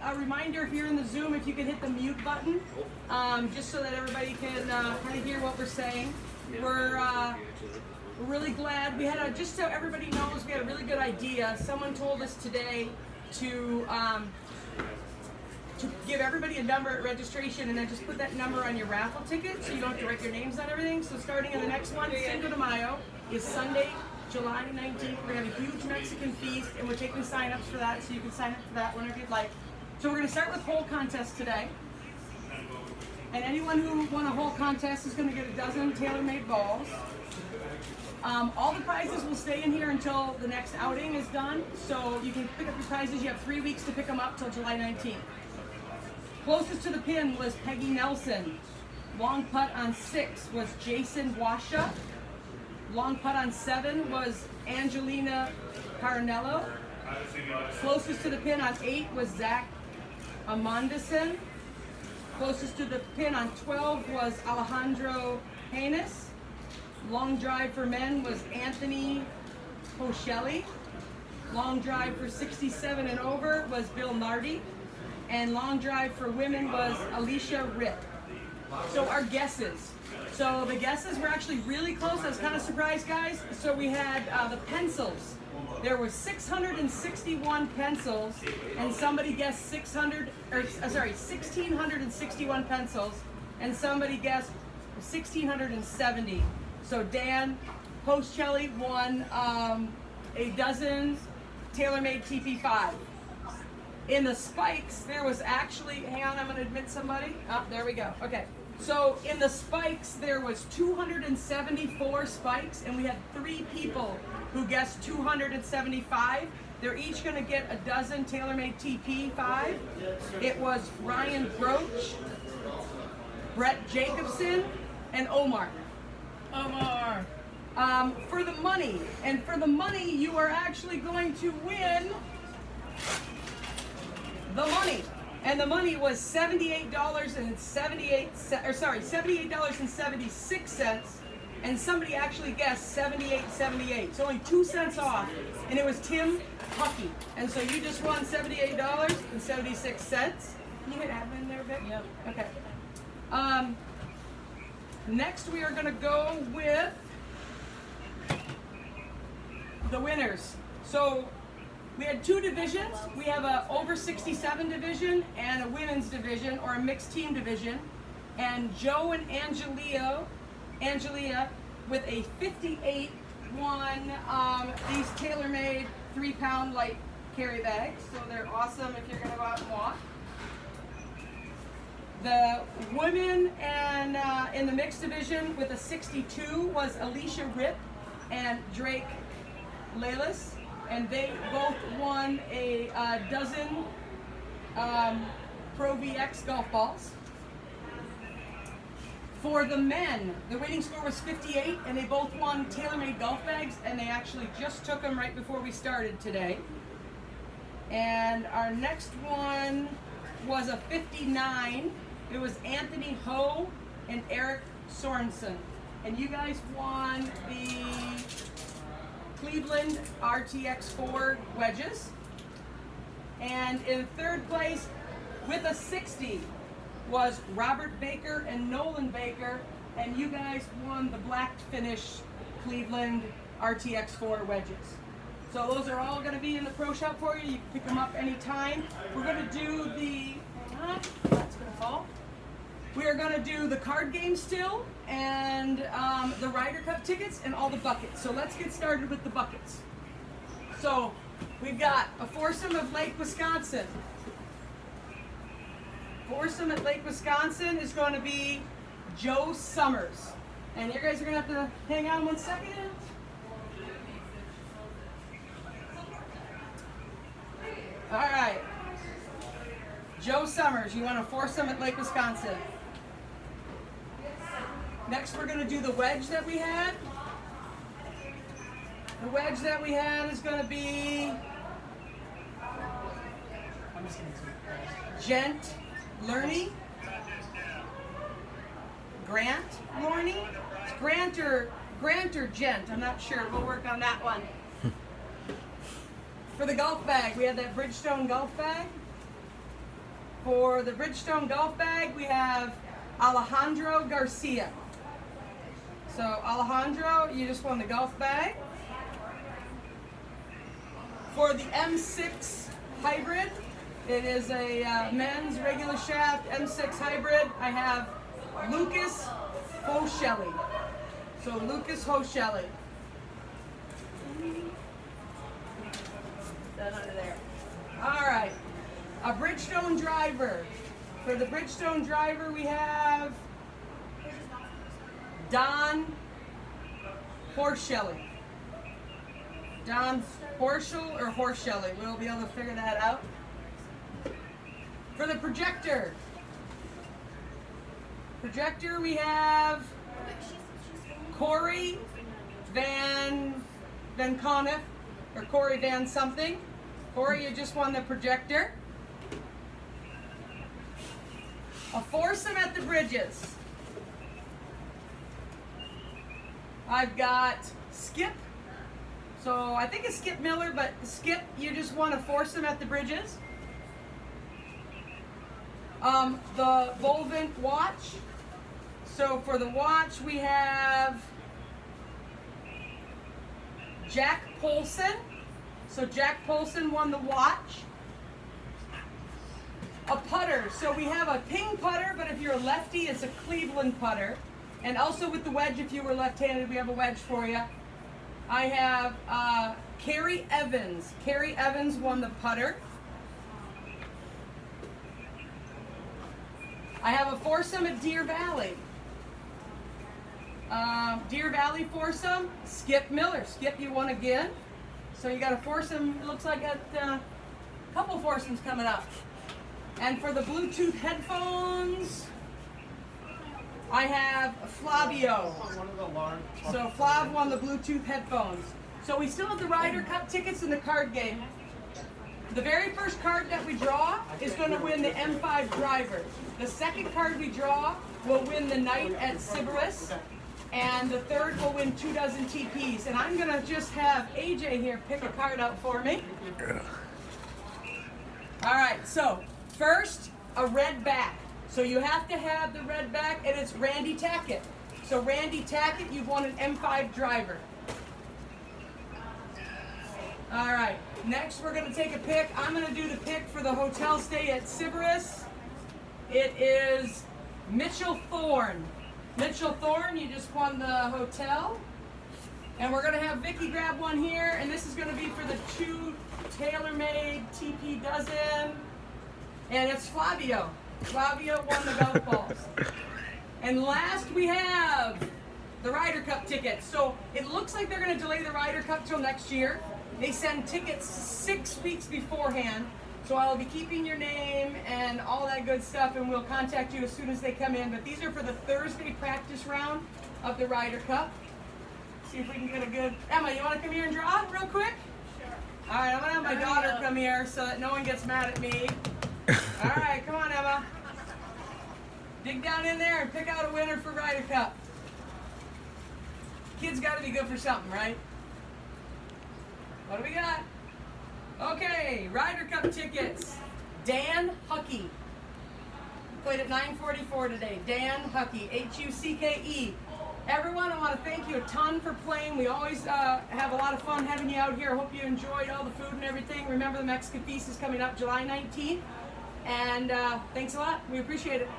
a reminder, if you're in the Zoom, if you can hit the mute button, just so that everybody can kind of hear what we're saying. We're really glad. We had just so everybody knows, we had a really good idea. Someone told us today to give everybody a number at registration and then just put that number on your raffle ticket so you don't have to write your names on everything. So starting in the next one, Cinco de Mayo, is Sunday, July 19th. We're going to have a huge Mexican feast, and we're taking sign-ups for that, so you can sign up for that whenever you'd like. So we're going to start with whole contest today. And anyone who won a whole contest is going to get a dozen tailor-made balls. All the prizes will stay in here until the next outing is done, so you can pick up your prizes. You have 3 weeks to pick them up till July 19th. Closest to the pin was Peggy Nelson. Long putt on 6 was Jason Washa. Long putt on 7 was Angelina Carnello. Closest to the pin on 8 was Zach Amandison. Closest to the pin on 12 was Alejandro Haynes. Long drive for men was Anthony Hochelli. Long drive for 67 and over was Bill Nardi. And long drive for women was Alicia Rip. So our guesses. So the guesses were actually really close. I was kind of surprised, guys. So we had the pencils. There were 661 pencils, and somebody guessed 1,661 pencils, and somebody guessed 1,670. So Dan Hochelli won a dozen TaylorMade TP5. In the spikes, there was actually, hang on, I'm going to admit somebody. Oh, there we go. Okay. So in the spikes, there was 274 spikes, and we had 3 people who guessed 275. They're each going to get a dozen TaylorMade TP5. It was Ryan Broach, Brett Jacobson, and Omar. For the money, you are actually going to win the money. And the money was $78.76, and somebody actually guessed $78.78. So only 2 cents off, and it was Tim Huckey. And so you just won $78.76. Can you hit admin there, Vic? Yep. Okay. Next we are going to go with the winners. So we had 2 divisions. We have a over 67 division and a women's division, or a mixed team division. And Joe and Angelia with a 58 won these TaylorMade 3-pound light carry bags. So they're awesome if you're going to go out and walk. The women and in the mixed division with a 62 was Alicia Rip and Drake Lalis. And they both won a dozen Pro VX golf balls. For the men, the winning score was 58, and they both won TaylorMade golf bags, and they actually just took them right before we started today. And our next one was a 59. It was Anthony Ho and Eric Sorensen. And you guys won the Cleveland RTX4 wedges. And in 3rd place with a 60 was Robert Baker and Nolan Baker, and you guys won the black finish Cleveland RTX4 wedges. So those are all going to be in the pro shop for you. You can pick them up anytime. We're going to do the, that's going to fall. We are going to do the card game still, and the Ryder Cup tickets, and all the buckets. So let's get started with the buckets. So we've got a foursome of Lake Wisconsin. Foursome at Lake Wisconsin is going to be Joe Summers. And you guys are going to have to hang on 1 second. All right. Joe Summers, you want a foursome at Lake Wisconsin. Next, we're going to do the wedge that we had. The wedge that we had is going to be Gent Lerney. Grant Lorney. Grant or Gent, I'm not sure. We'll work on that one. For the golf bag, we had that Bridgestone golf bag. For the Bridgestone golf bag, we have Alejandro Garcia. So Alejandro, you just won the golf bag. For the M6 Hybrid, it is a men's regular shaft M6 Hybrid. I have Lucas Hoschelli. So Lucas Hoschelli. That under there. All right. A Bridgestone driver. For the Bridgestone driver, we have Don Horschelli. Don Horschel or Horschelli. We'll be able to figure that out. For the projector. Projector, we have Corey Van Conniff, or Corey Van something. Corey, you just won the projector. A foursome at the bridges. I've got Skip. So I think it's Skip Miller, but Skip, you just won a foursome at the bridges. The Volvent watch. So for the watch, we have Jack Polson. So Jack Polson won the watch. A putter. So we have a ping putter, but if you're a lefty, it's a Cleveland putter. And also with the wedge, if you were left-handed, we have a wedge for you. I have Carrie Evans. Carrie Evans won the putter. I have a foursome at Deer Valley. Deer Valley foursome, Skip Miller. Skip, you won again. So you got a foursome, it looks like a couple foursomes coming up. And for the Bluetooth headphones, I have Flavio. So Flav won the Bluetooth headphones. So we still have the Ryder Cup tickets in the card game. The very first card that we draw is going to win the M5 driver. The second card we draw will win the night at Sybaris. And the third will win 2 dozen TPs. And I'm going to just have AJ here pick a card out for me. All right, so first, a red back. So you have to have the red back, and it's Randy Tackett. So Randy Tackett, you've won an M5 driver. All right, next we're going to take a pick. I'm going to do the pick for the hotel stay at Sybaris. It is Mitchell Thorne. Mitchell Thorne, you just won the hotel. And we're going to have Vicky grab one here, and this is going to be for the 2 TaylorMade TP dozen. And it's Flavio. Flavio won the golf balls. And last we have the Ryder Cup tickets. So it looks like they're going to delay the Ryder Cup till next year. They send tickets 6 weeks beforehand. So I'll be keeping your name and all that good stuff, and we'll contact you as soon as they come in. But these are for the Thursday practice round of the Ryder Cup. See if we can get a good... Emma, you want to come here and draw real quick? Sure. All right, I'm going to have my daughter come here so that no one gets mad at me. All right, come on, Emma. Dig down in there and pick out a winner for Ryder Cup. Kids got to be good for something, right? What do we got? Okay, Ryder Cup tickets. Dan Huckey. Played at 9:44 today. Dan Huckey, Hucke. Everyone, I want to thank you a ton for playing. We always have a lot of fun having you out here. I hope you enjoyed all the food and everything. Remember, the Mexican Feast is coming up July 19th. And thanks a lot. We appreciate it.